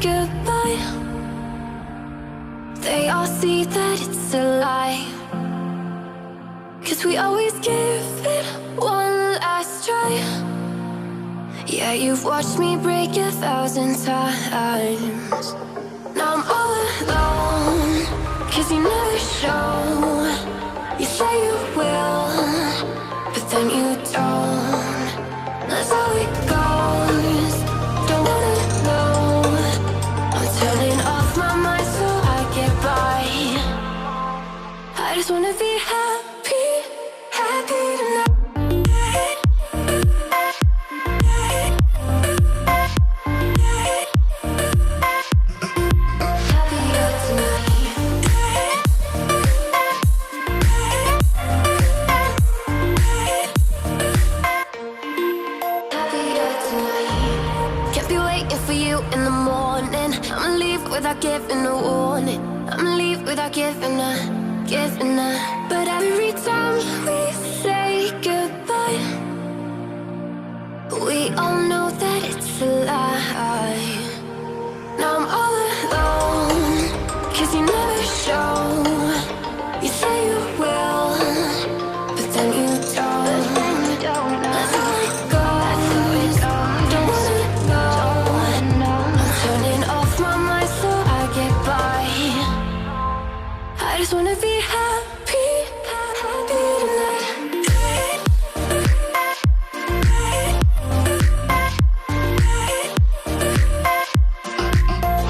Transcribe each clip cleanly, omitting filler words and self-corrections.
goodbye, they all see that it's a lie. 'Cause we always give it one last try. Yeah, you've watched me break 1,000 times. Now I'm all alone, 'cause you never show. You say you will, but then you don't. That's how it goes. Don't wanna know. I'm turning off my mind so I get by. I just wanna be happy, happy tonight. Without giving a warning, I'ma leave without giving a. But every time we say goodbye, we all know that it's a lie. Now I'm all alone, 'cause you never show. You say you will, but then you don't. That's how it goes. Don't wanna know. I'm turning off my mind so I get by. I just wanna be happy, happy tonight.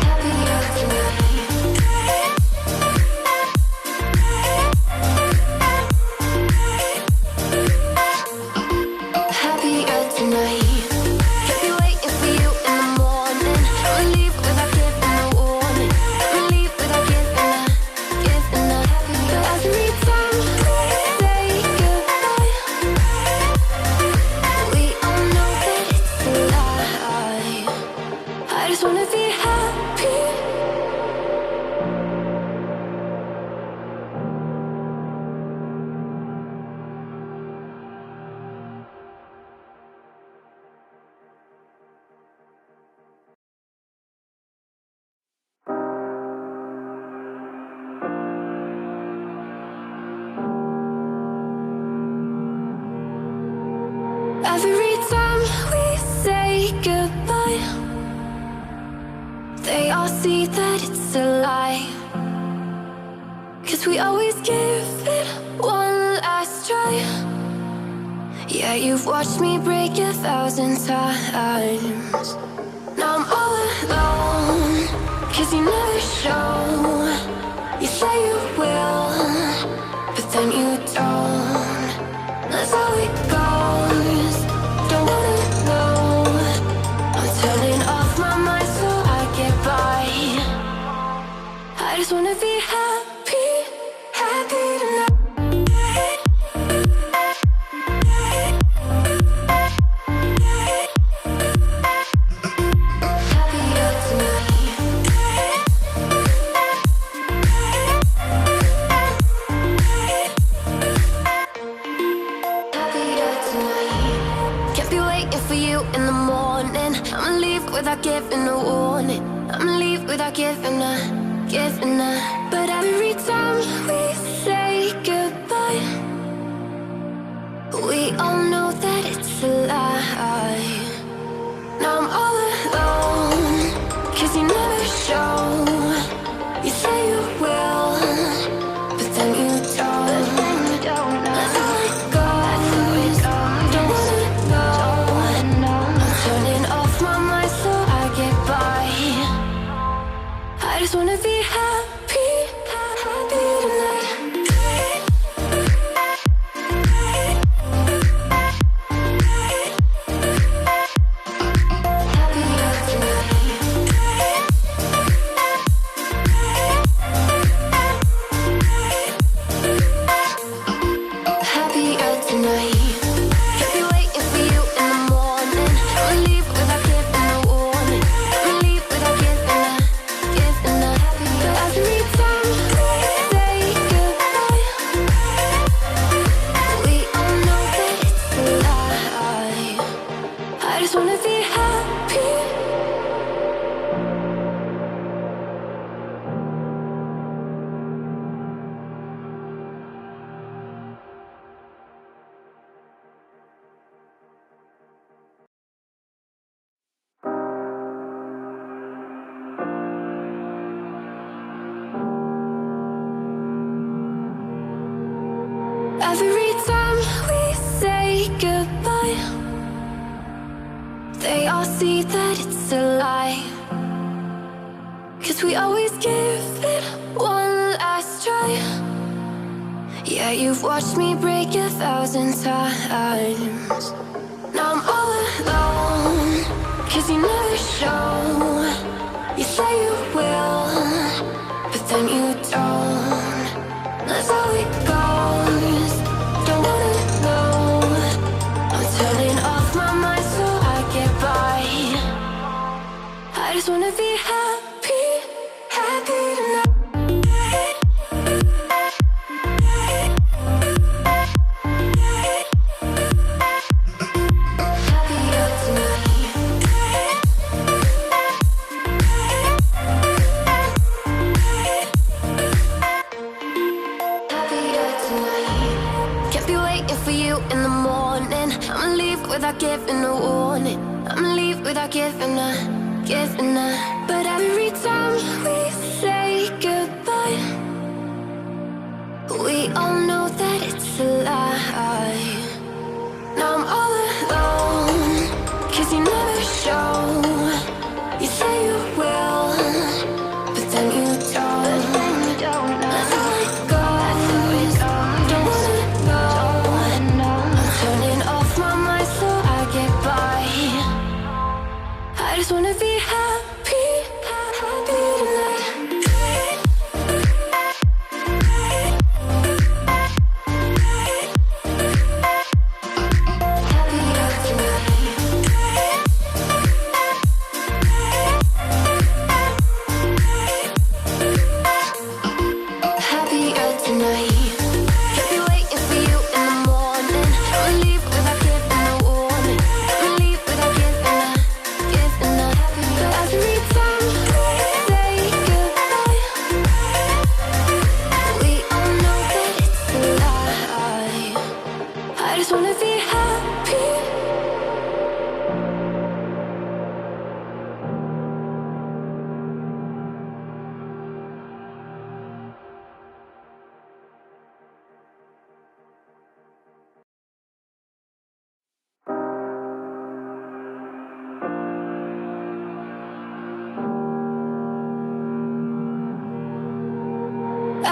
Happier tonight. Happier tonight. Can't be waiting for you in the morning. I'ma leave without giving a warning. I'ma leave without giving a. But every time we say goodbye, we all know that it's a lie. I just wanna be happy. Every time we say goodbye, they all see that it's a lie. 'Cause we always give it one last try. Yeah, you've watched me break 1,000 times. Now I'm all alone, 'cause you never show. You say you will, but then you don't. That's how it goes. Don't wanna know. I'm turning off my mind so I get by. I just wanna be happy, happy tonight. Happier tonight. Happier tonight. Can't be waiting for you in the morning. I'ma leave without giving a warning. I'ma leave without giving a. But every time we say goodbye, we all know that it's a lie. Now I'm all alone, 'cause you never show. You say you will, but then you don't. That's how it goes. Don't wanna know. I'm turning off my mind so I get by. I just wanna be happy, happy tonight. Happier tonight. Happier tonight. Can't be waiting for you in the morning. I'ma leave without giving a warning. I'ma leave without giving a. But see that it's a lie. 'Cause we always give it one last try. Yeah, you've watched me break 1,000 times. Now I'm all alone, 'cause you never show. You say you will, but then you don't. That's how it goes. Don't wanna know. I'm turning off my mind so I get by. I just wanna be happy, happy tonight. Without giving a warning, I'ma leave without giving a. But every time we say goodbye, we all know that it's a lie. Now I'm all alone, 'cause you never show. You say you will, but then you don't. That's how it goes. Don't wanna know. I'm turning off my mind so I get by. I just wanna be happy, happy tonight. Happier tonight. Happier tonight. Can't be waiting for you in the morning. I'ma leave without giving a warning. I'ma leave without giving a. But every time we say goodbye, we all know that it's a lie. I just wanna be happy.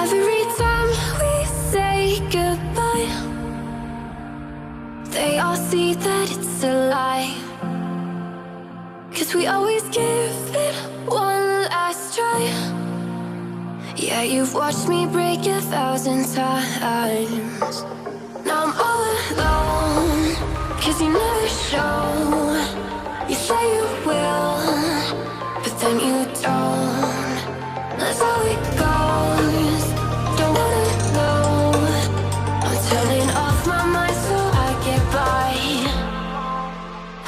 Every time we say goodbye, they all see that it's a lie. 'Cause we always give it one last try. Yeah, you've watched me break 1,000 times. Now I'm all alone, 'cause you never show. You say you will, but then you don't. That's how it goes. Don't wanna know. I'm turning off my mind so I get by.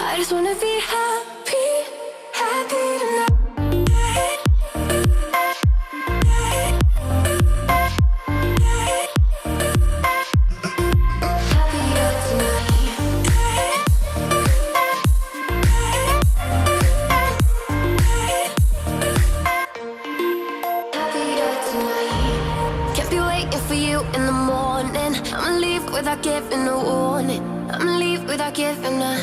I just wanna be happy, happy tonight. Happier tonight. Happier tonight. Can't be waiting for you in the morning. I'ma leave without giving a warning. I'ma leave without giving a.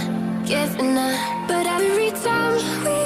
But every time we